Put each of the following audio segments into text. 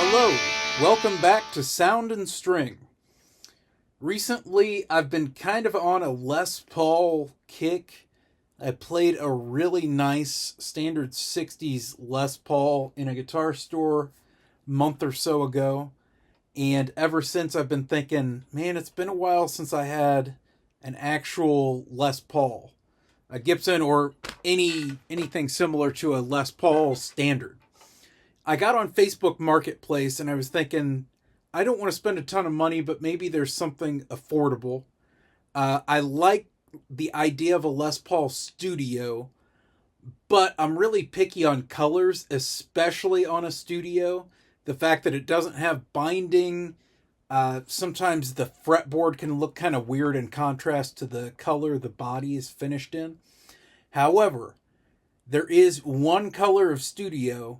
Hello, welcome back to Sound and String. Recently, I've been kind of on a Les Paul kick. I played a really nice standard 60s Les Paul in a guitar store a month or so ago. And ever since, I've been thinking, man, it's been a while since I had an actual Les Paul, a Gibson, or anything similar to a Les Paul standard. I got on Facebook Marketplace and I was thinking, I don't want to spend a ton of money, but maybe there's something affordable. I like the idea of a Les Paul Studio, but I'm really picky on colors, especially on a Studio. The fact that it doesn't have binding, sometimes the fretboard can look kind of weird in contrast to the color the body is finished in. However, there is one color of Studio,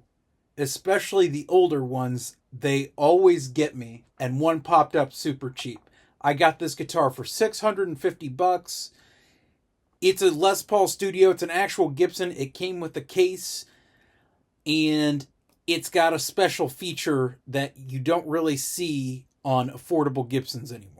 especially the older ones, they always get me, and one popped up super cheap. I got this guitar for $650. It's a Les Paul Studio. It's an actual Gibson. It came with a case, and it's got a special feature that you don't really see on affordable Gibsons anymore.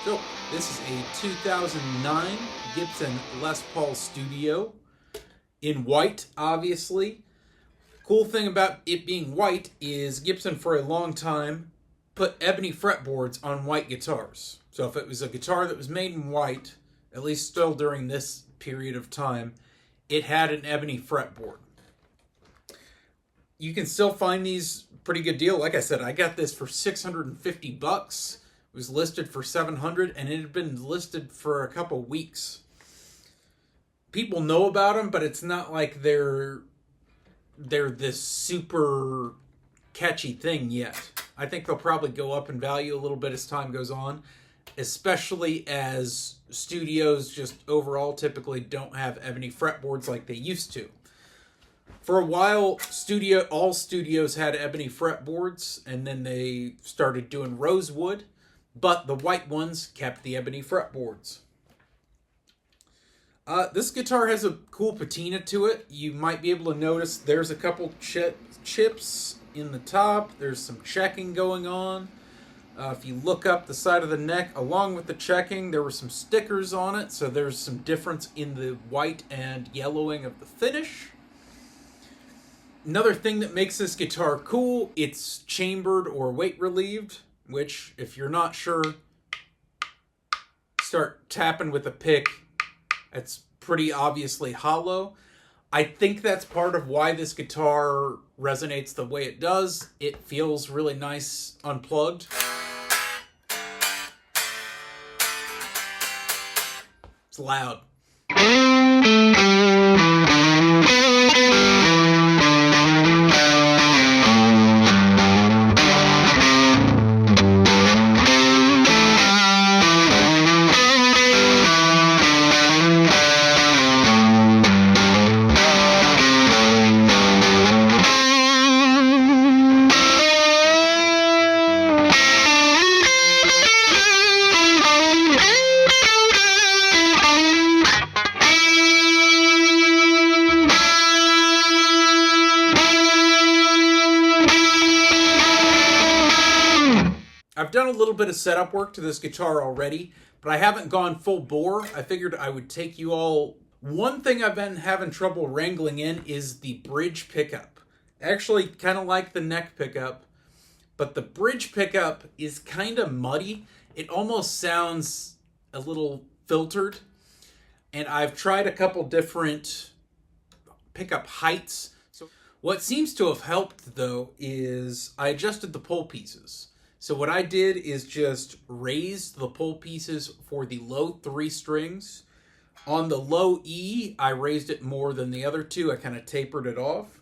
So, this is a 2009 Gibson Les Paul Studio in white, obviously. Cool thing about it being white is Gibson for a long time put ebony fretboards on white guitars. So if it was a guitar that was made in white, at least still during this period of time, it had an ebony fretboard. You can still find these pretty good deal. Like I said, I got this for $650. It was listed for $700, and it had been listed for a couple weeks. People know about them, but it's not like they're this super catchy thing yet. I think they'll probably go up in value a little bit as time goes on, especially as studios just overall typically don't have ebony fretboards like they used to. For a while, all studios had ebony fretboards, and then they started doing rosewood, but the white ones kept the ebony fretboards. This guitar has a cool patina to it. You might be able to notice there's a couple chips in the top. There's some checking going on. If you look up the side of the neck, along with the checking, there were some stickers on it, so there's some difference in the white and yellowing of the finish. Another thing that makes this guitar cool, it's chambered or weight relieved, which, if you're not sure, start tapping with a pick. It's pretty obviously hollow. I think that's part of why this guitar resonates the way it does. It feels really nice unplugged. It's loud. I've done a little bit of setup work to this guitar already, but I haven't gone full bore. I figured I would take you all. One thing I've been having trouble wrangling in is the bridge pickup. Actually, kind of like the neck pickup, but the bridge pickup is kind of muddy. It almost sounds a little filtered, and I've tried a couple different pickup heights. So what seems to have helped, though, is I adjusted the pull pieces. So what I did is just raise the pull pieces for the low 3 strings On the low E, I raised it more than the other two. I kind of tapered it off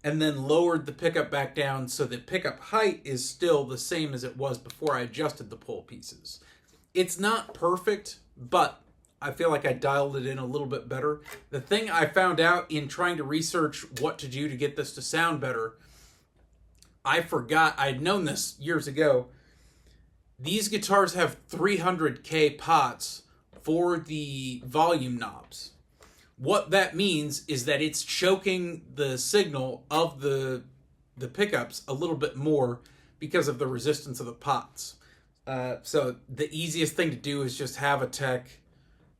and then lowered the pickup back down so the pickup height is still the same as it was before I adjusted the pull pieces. It's not perfect, but I feel like I dialed it in a little bit better. The thing I found out in trying to research what to do to get this to sound better, I forgot, I'd known this years ago. These guitars have 300K pots for the volume knobs. What that means is that it's choking the signal of the pickups a little bit more because of the resistance of the pots. So the easiest thing to do is just have a tech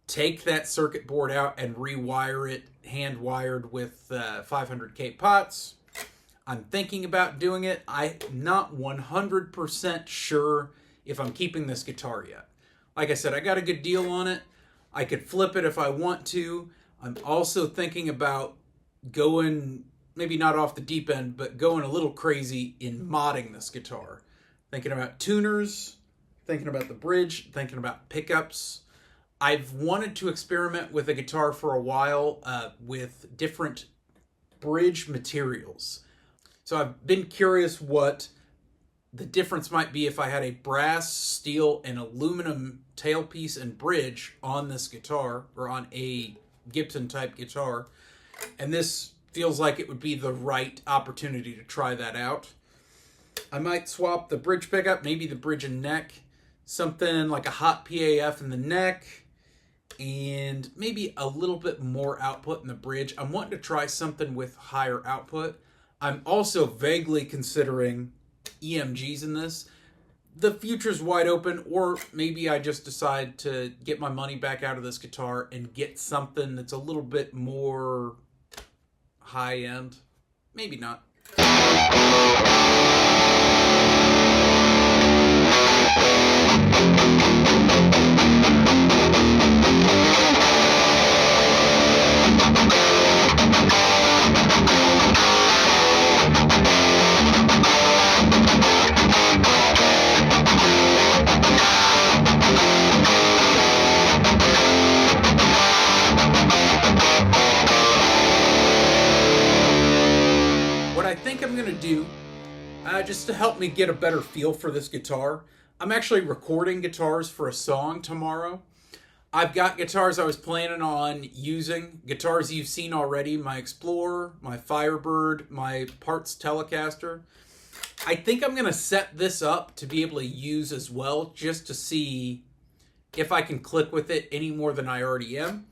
take that circuit board out and rewire it hand wired with 500K pots. I'm thinking about doing it. I'm not 100% sure if I'm keeping this guitar yet. Like I said, I got a good deal on it. I could flip it if I want to. I'm also thinking about going, maybe not off the deep end, but going a little crazy in modding this guitar. Thinking about tuners, thinking about the bridge, thinking about pickups. I've wanted to experiment with a guitar for a while with different bridge materials. So I've been curious what the difference might be if I had a brass, steel, and aluminum tailpiece and bridge on this guitar, or on a Gibson type guitar. And this feels like it would be the right opportunity to try that out. I might swap the bridge pickup, maybe the bridge and neck, something like a hot PAF in the neck, and maybe a little bit more output in the bridge. I'm wanting to try something with higher output. I'm also vaguely considering EMGs in this. The future's wide open, or maybe I just decide to get my money back out of this guitar and get something that's a little bit more high-end. Maybe not. What I think I'm going to do, just to help me get a better feel for this guitar, I'm actually recording guitars for a song tomorrow. I've got guitars I was planning on using, guitars you've seen already, my Explorer, my Firebird, my Parts Telecaster. I think I'm going to set this up to be able to use as well, just to see if I can click with it any more than I already am.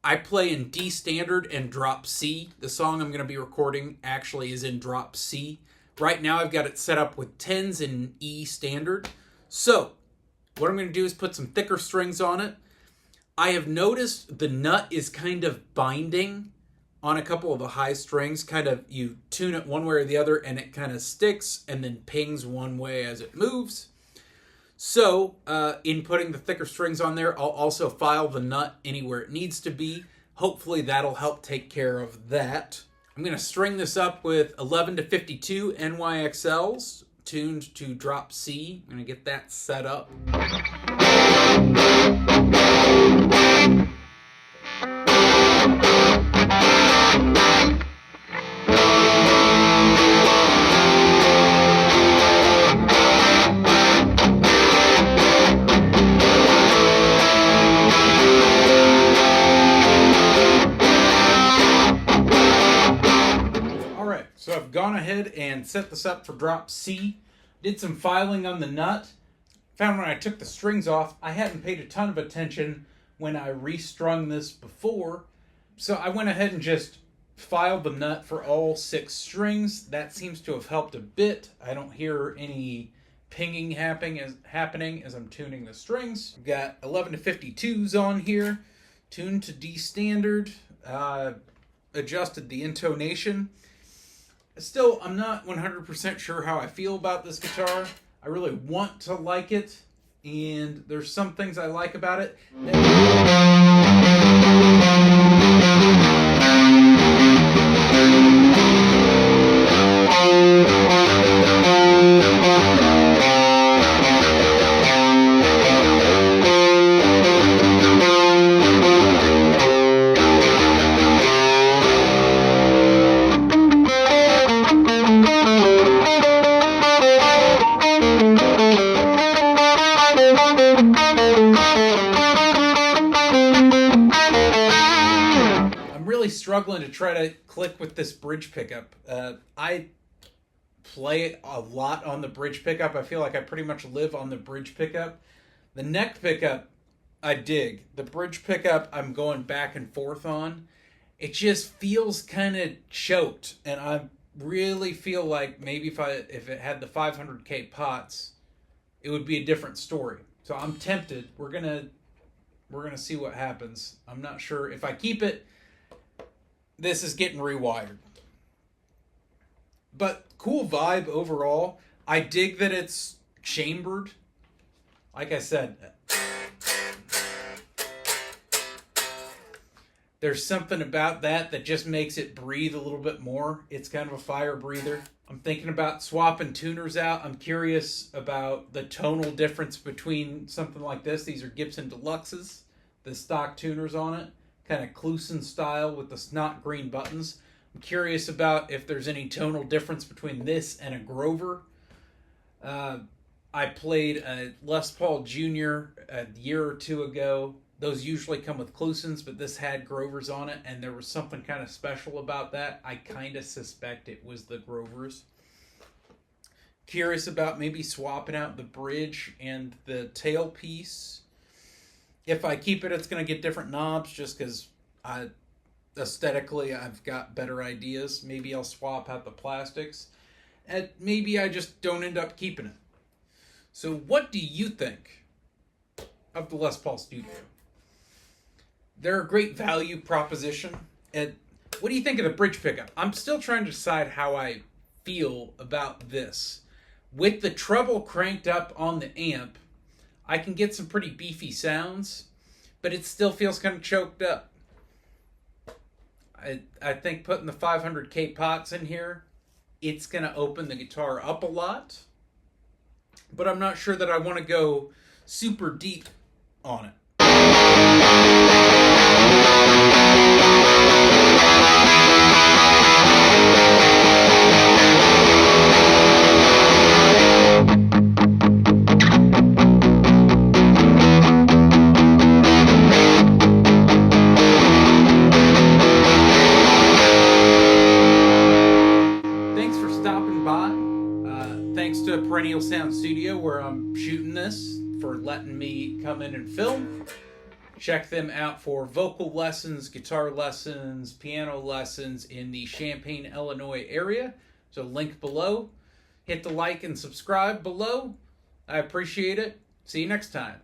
I play in D standard and drop C. The song I'm going to be recording actually is in drop C. Right now I've got it set up with 10s in E standard. So what I'm going to do is put some thicker strings on it. I have noticed the nut is kind of binding on a couple of the high strings. Kind of, you tune it one way or the other and it kind of sticks and then pings one way as it moves. So in putting the thicker strings on there, I'll also file the nut anywhere it needs to be. Hopefully that'll help take care of that. I'm going to string this up with 11 to 52 NYXLs tuned to drop C. I'm going to get that set up. So I've gone ahead and set this up for drop C, did some filing on the nut, found when I took the strings off, I hadn't paid a ton of attention when I restrung this before, so I went ahead and just filed the nut for all 6 strings. That seems to have helped a bit. I don't hear any pinging happening as I'm tuning the strings. I've got 11 to 52s on here, tuned to D standard, adjusted the intonation. Still, I'm not 100% sure how I feel about this guitar. I really want to like it, and there's some things I like about it. struggling to try to click with this bridge pickup. I play a lot on the bridge pickup. I feel like I pretty much live on the bridge pickup. The neck pickup, I dig. The bridge pickup, I'm going back and forth on. It just feels kind of choked, and I really feel like maybe if it had the 500K pots, it would be a different story. So I'm tempted. We're gonna see what happens. I'm not sure if I keep it. This is getting rewired, but cool vibe overall. I dig that it's chambered. Like I said, there's something about that just makes it breathe a little bit more. It's kind of a fire breather. I'm thinking about swapping tuners out. I'm curious about the tonal difference between something like this. These are Gibson Deluxes, the stock tuners on it, kind of Clusen style with the snot green buttons. I'm curious about if there's any tonal difference between this and a Grover. I played a Les Paul Jr. a year or two ago. Those usually come with Clusens, but this had Grovers on it, and there was something kind of special about that. I kind of suspect it was the Grovers. Curious about maybe swapping out the bridge and the tailpiece. If I keep it, it's going to get different knobs just because aesthetically I've got better ideas. Maybe I'll swap out the plastics. And maybe I just don't end up keeping it. So what do you think of the Les Paul Studio? They're a great value proposition. And what do you think of the bridge pickup? I'm still trying to decide how I feel about this. With the treble cranked up on the amp, I can get some pretty beefy sounds, but it still feels kind of choked up. I think putting the 500K pots in here, it's going to open the guitar up a lot, but I'm not sure that I want to go super deep on it. Thanks for stopping by. Thanks to Perennial Sound Studio, where I'm shooting this, for letting me come in and film. Check them out for vocal lessons, guitar lessons, piano lessons in the Champaign, Illinois area. So link below. Hit the like and subscribe below. I appreciate it. See you next time.